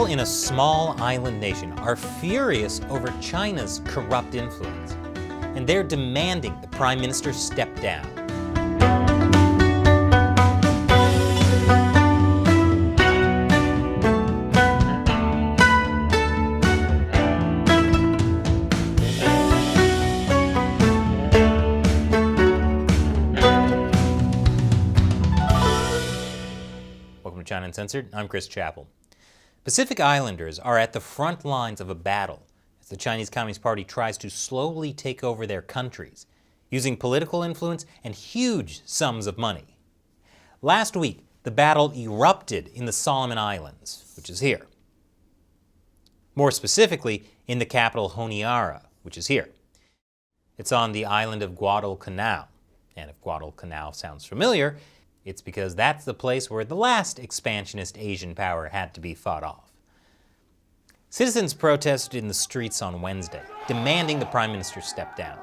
People in a small island nation are furious over China's corrupt influence, and they're demanding the Prime Minister step down. Welcome to China Uncensored. I'm Chris Chappell. Pacific Islanders are at the front lines of a battle as the Chinese Communist Party tries to slowly take over their countries, using political influence and huge sums of money. Last week, the battle erupted in the Solomon Islands, which is here. More specifically, in the capital Honiara, which is here. It's on the island of Guadalcanal, and if Guadalcanal sounds familiar, it's because that's the place where the last expansionist Asian power had to be fought off. Citizens protested in the streets on Wednesday, demanding the Prime Minister step down.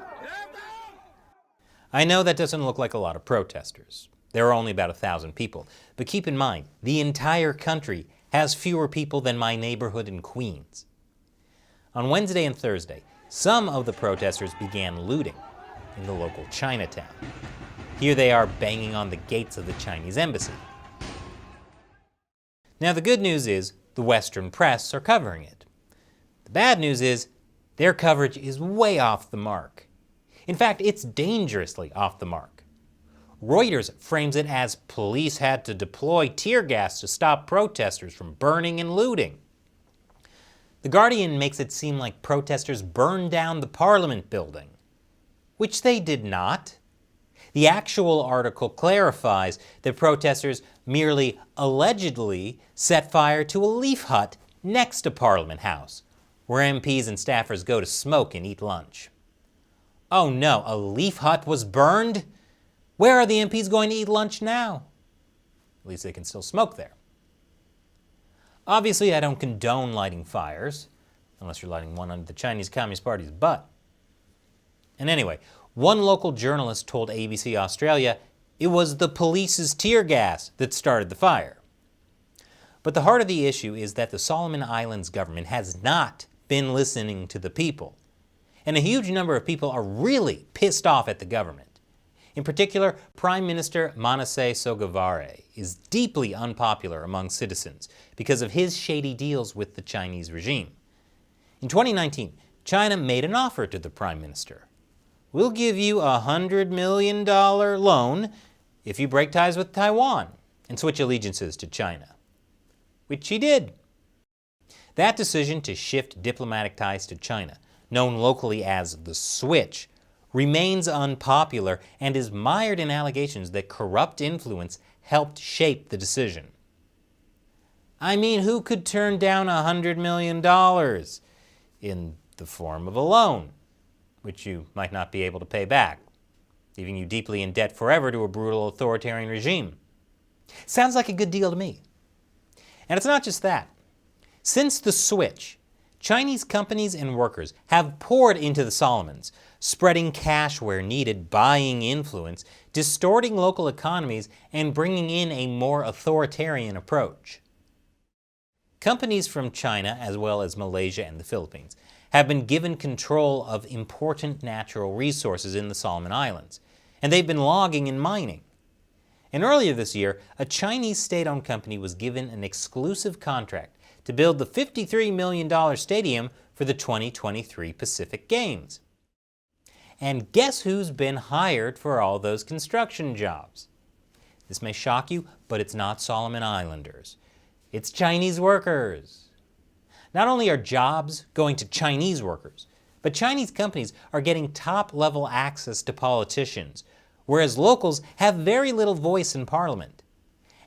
I know that doesn't look like a lot of protesters. There are only about 1,000 people, but keep in mind, the entire country has fewer people than my neighborhood in Queens. On Wednesday and Thursday, some of the protesters began looting in the local Chinatown. Here they are banging on the gates of the Chinese embassy. Now the good news is the Western press are covering it. The bad news is their coverage is way off the mark. In fact, it's dangerously off the mark. Reuters frames it as police had to deploy tear gas to stop protesters from burning and looting. The Guardian makes it seem like protesters burned down the Parliament building, which they did not. The actual article clarifies that protesters merely allegedly set fire to a leaf hut next to Parliament House, where MPs and staffers go to smoke and eat lunch. Oh no, a leaf hut was burned? Where are the MPs going to eat lunch now? At least they can still smoke there. Obviously, I don't condone lighting fires, unless you're lighting one under the Chinese Communist Party's butt. And anyway, one local journalist told ABC Australia it was the police's tear gas that started the fire. But the heart of the issue is that the Solomon Islands government has not been listening to the people. And a huge number of people are really pissed off at the government. In particular, Prime Minister Manasseh Sogavare is deeply unpopular among citizens because of his shady deals with the Chinese regime. In 2019, China made an offer to the Prime Minister. We'll give you a $100 million loan if you break ties with Taiwan and switch allegiances to China, which he did. That decision to shift diplomatic ties to China, known locally as the switch, remains unpopular and is mired in allegations that corrupt influence helped shape the decision. I mean, who could turn down $100 million in the form of a loan, which you might not be able to pay back, leaving you deeply in debt forever to a brutal authoritarian regime? Sounds like a good deal to me. And it's not just that. Since the switch, Chinese companies and workers have poured into the Solomons, spreading cash where needed, buying influence, distorting local economies, and bringing in a more authoritarian approach. Companies from China, as well as Malaysia and the Philippines, have been given control of important natural resources in the Solomon Islands, and they've been logging and mining. And earlier this year, a Chinese state-owned company was given an exclusive contract to build the $53 million stadium for the 2023 Pacific Games. And guess who's been hired for all those construction jobs? This may shock you, but it's not Solomon Islanders. It's Chinese workers. Not only are jobs going to Chinese workers, but Chinese companies are getting top-level access to politicians, whereas locals have very little voice in Parliament.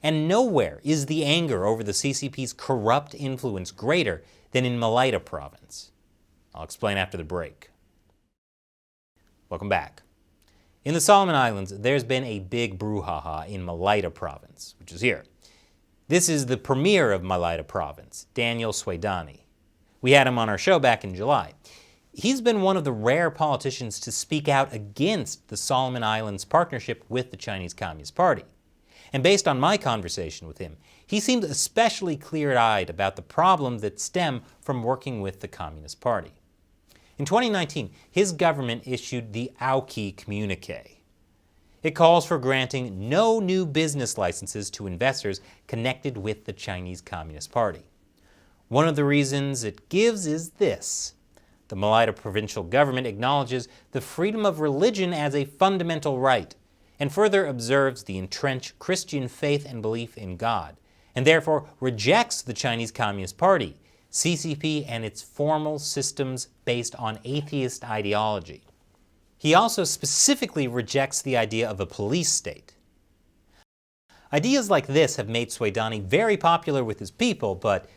And nowhere is the anger over the CCP's corrupt influence greater than in Malaita province. I'll explain after the break. Welcome back. In the Solomon Islands, there's been a big brouhaha in Malaita province, which is here. This is the premier of Malaita province, Daniel Swaidani. We had him on our show back in July. He's been one of the rare politicians to speak out against the Solomon Islands partnership with the Chinese Communist Party. And based on my conversation with him, he seemed especially clear-eyed about the problems that stem from working with the Communist Party. In 2019, his government issued the Aoqi Communique. It calls for granting no new business licenses to investors connected with the Chinese Communist Party. One of the reasons it gives is this: the Malaita provincial government acknowledges the freedom of religion as a fundamental right, and further observes the entrenched Christian faith and belief in God, and therefore rejects the Chinese Communist Party, CCP, and its formal systems based on atheist ideology. He also specifically rejects the idea of a police state. Ideas like this have made Suidani very popular with his people, but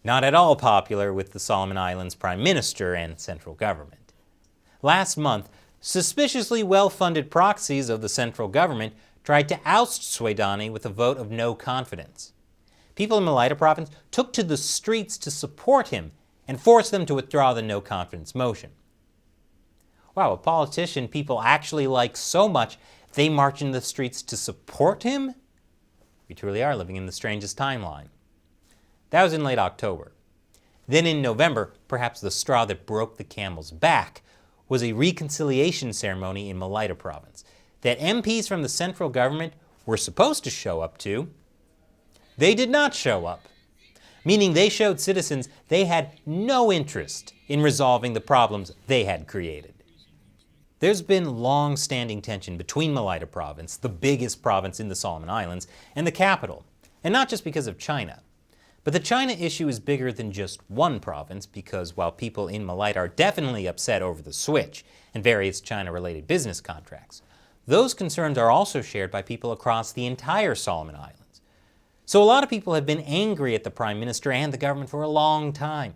not at all popular with the Solomon Islands Prime Minister and central government. Last month, suspiciously well-funded proxies of the central government tried to oust Suidani with a vote of no confidence. People in Malaita province took to the streets to support him and forced them to withdraw the no-confidence motion. Wow, a politician people actually like so much they march in the streets to support him? We truly are living in the strangest timeline. That was in late October. Then in November, perhaps the straw that broke the camel's back, was a reconciliation ceremony in Malaita province that MPs from the central government were supposed to show up to. They did not show up, meaning they showed citizens they had no interest in resolving the problems they had created. There's been long-standing tension between Malaita province, the biggest province in the Solomon Islands, and the capital, and not just because of China. But the China issue is bigger than just one province, because while people in Malaita are definitely upset over the switch and various China-related business contracts, those concerns are also shared by people across the entire Solomon Islands. So a lot of people have been angry at the Prime Minister and the government for a long time.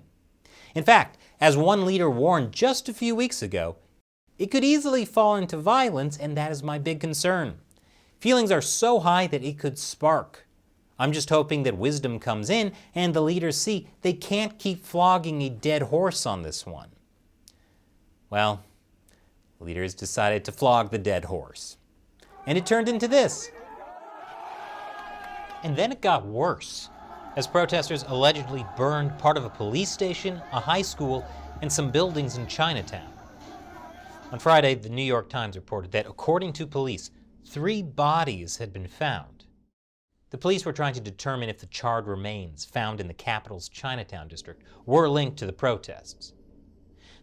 In fact, as one leader warned just a few weeks ago, it could easily fall into violence, and that is my big concern. Feelings are so high that it could spark. I'm just hoping that wisdom comes in and the leaders see they can't keep flogging a dead horse on this one. Well, the leaders decided to flog the dead horse. And it turned into this. And then it got worse, as protesters allegedly burned part of a police station, a high school, and some buildings in Chinatown. On Friday, the New York Times reported that, according to police, 3 bodies had been found. The police were trying to determine if the charred remains found in the capital's Chinatown district were linked to the protests.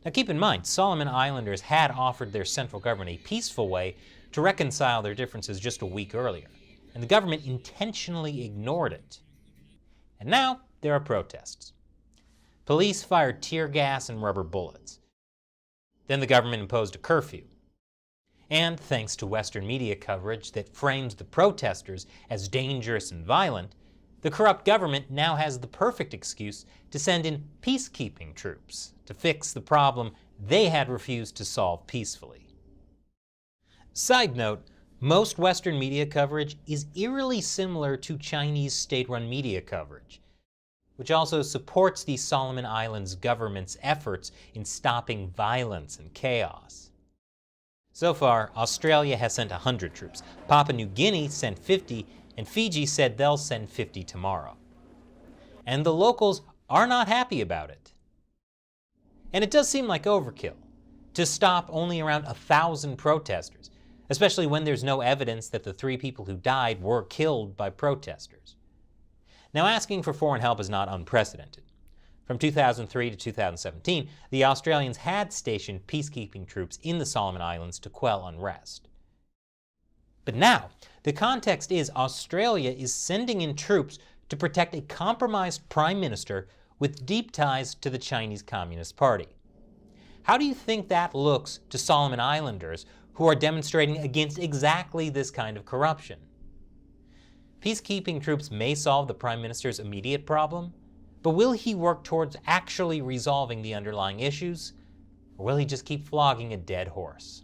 Now keep in mind, Solomon Islanders had offered their central government a peaceful way to reconcile their differences just a week earlier, and the government intentionally ignored it. And now there are protests. Police fired tear gas and rubber bullets. Then the government imposed a curfew. And thanks to Western media coverage that frames the protesters as dangerous and violent, the corrupt government now has the perfect excuse to send in peacekeeping troops to fix the problem they had refused to solve peacefully. Side note, most Western media coverage is eerily similar to Chinese state-run media coverage, which also supports the Solomon Islands government's efforts in stopping violence and chaos. So far, Australia has sent 100 troops, Papua New Guinea sent 50, and Fiji said they'll send 50 tomorrow. And the locals are not happy about it. And it does seem like overkill to stop only around 1,000 protesters, especially when there's no evidence that the 3 people who died were killed by protesters. Now, asking for foreign help is not unprecedented. From 2003 to 2017, the Australians had stationed peacekeeping troops in the Solomon Islands to quell unrest. But now, the context is Australia is sending in troops to protect a compromised prime minister with deep ties to the Chinese Communist Party. How do you think that looks to Solomon Islanders who are demonstrating against exactly this kind of corruption? Peacekeeping troops may solve the Prime Minister's immediate problem, but will he work towards actually resolving the underlying issues, or will he just keep flogging a dead horse?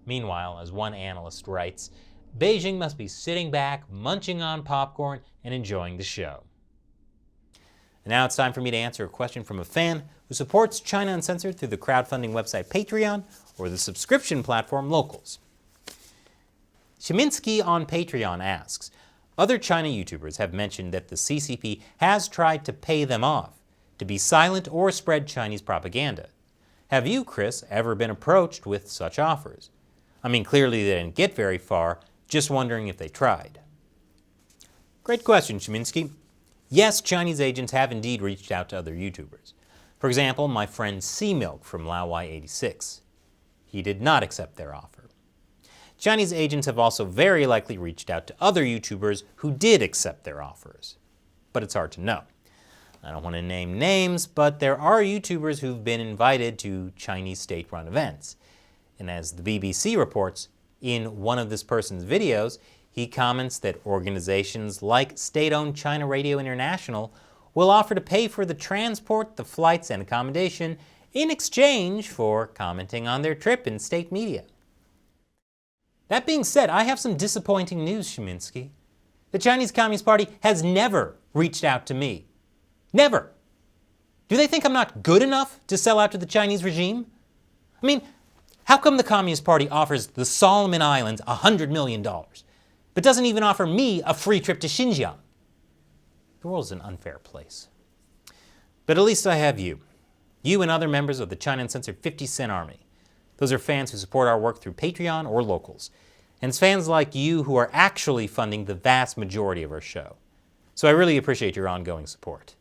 Meanwhile, as one analyst writes, Beijing must be sitting back, munching on popcorn, and enjoying the show. And now it's time for me to answer a question from a fan who supports China Uncensored through the crowdfunding website Patreon or the subscription platform Locals. Shiminsky on Patreon asks, Other China YouTubers have mentioned that the CCP has tried to pay them off to be silent or spread Chinese propaganda. Have you, Chris, ever been approached with such offers? I mean, clearly they didn't get very far, just wondering if they tried. Great question, Shiminsky. Yes, Chinese agents have indeed reached out to other YouTubers. For example, my friend C-Milk from LaoY86. He did not accept their offer. Chinese agents have also very likely reached out to other YouTubers who did accept their offers. But it's hard to know. I don't want to name names, but there are YouTubers who've been invited to Chinese state-run events. And as the BBC reports, in one of this person's videos, he comments that organizations like state-owned China Radio International will offer to pay for the transport, the flights, and accommodation in exchange for commenting on their trip in state media. That being said, I have some disappointing news, Shiminsky. The Chinese Communist Party has never reached out to me. Never. Do they think I'm not good enough to sell out to the Chinese regime? I mean, how come the Communist Party offers the Solomon Islands $100 million, but doesn't even offer me a free trip to Xinjiang? The world is an unfair place. But at least I have you. You and other members of the China Uncensored 50 Cent Army. Those are fans who support our work through Patreon or locals. And it's fans like you who are actually funding the vast majority of our show. So I really appreciate your ongoing support.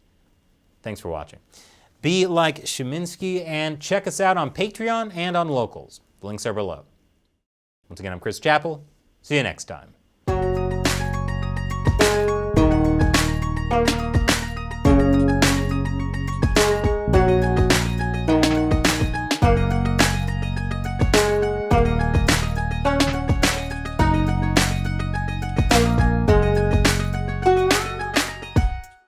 Thanks for watching. Be like Shiminsky and check us out on Patreon and on locals. The links are below. Once again, I'm Chris Chappell. See you next time.